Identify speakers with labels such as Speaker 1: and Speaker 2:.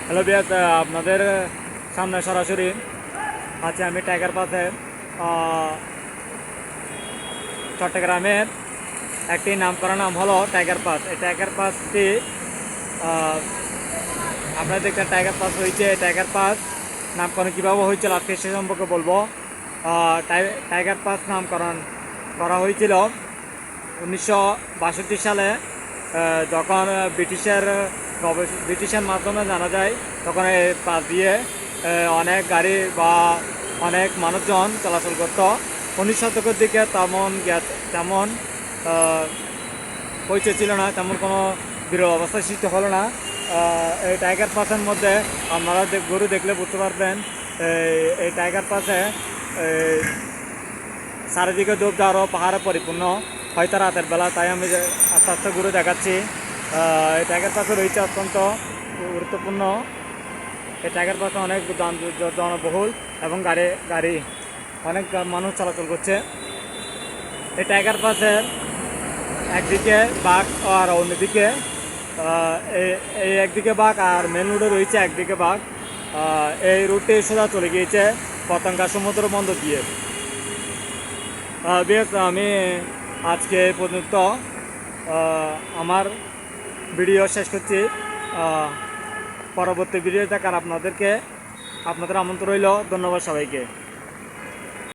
Speaker 1: Hello বিয়াস, আপনাদের সামনে সরাসরি আছে আমি টাইগার পাসে। চট্টগ্রামের একটি নামকরা নাম হলো টাইগার পাস। এই টাইগার পাসটি আপনারা দেখছেন টাইগার পাস হয়েছে। টাইগার পাস নামকরণ কীভাবে হয়েছিল আজকে সে সম্পর্কে বলবো। টাইগার পাস নামকরণ করা হয়েছিল 1962 সালে, যখন ব্রিটিশের মাধ্যমে জানা যায়, তখন এই পাশ দিয়ে অনেক গাড়ি বা অনেক মানুষজন চলাচল করতো। 19 শতকের দিকে তেমন পরিচয় ছিল না, তেমন কোনো বিরল অবস্থার সৃষ্টি হলো না। এই টাইগার পাসের মধ্যে আপনারা গরু দেখলে বুঝতে পারবেন, এই টাইগার পাসে চারিদিকে দোবদার ও পাহাড়ে পরিপূর্ণ, হয়তো রাতের বেলা, তাই আমি আস্তে আস্তে ঘুরে দেখাচ্ছি। এই টাইগার পাসে রয়েছে অত্যন্ত গুরুত্বপূর্ণ। এই টাইগার পাসে অনেক জনবহুল এবং গাড়ি অনেক মানুষ চলাচল করছে। এই টাইগার পাসের একদিকে বাঘ আর অন্যদিকে এই একদিকে বাঘ আর মেন রোডে রয়েছে একদিকে বাঘ। এই রুটটি সোজা চলে গিয়েছে পতেঙ্গা সমুদ্র বন্দর দিয়ে। বেশ, আমি আজকে এই পর্যন্ত আমার ভিডিও শেষ করছি। পরবর্তী ভিডিও দেখার আপনাদের আমন্ত্রণ রইল। ধন্যবাদ সবাইকে।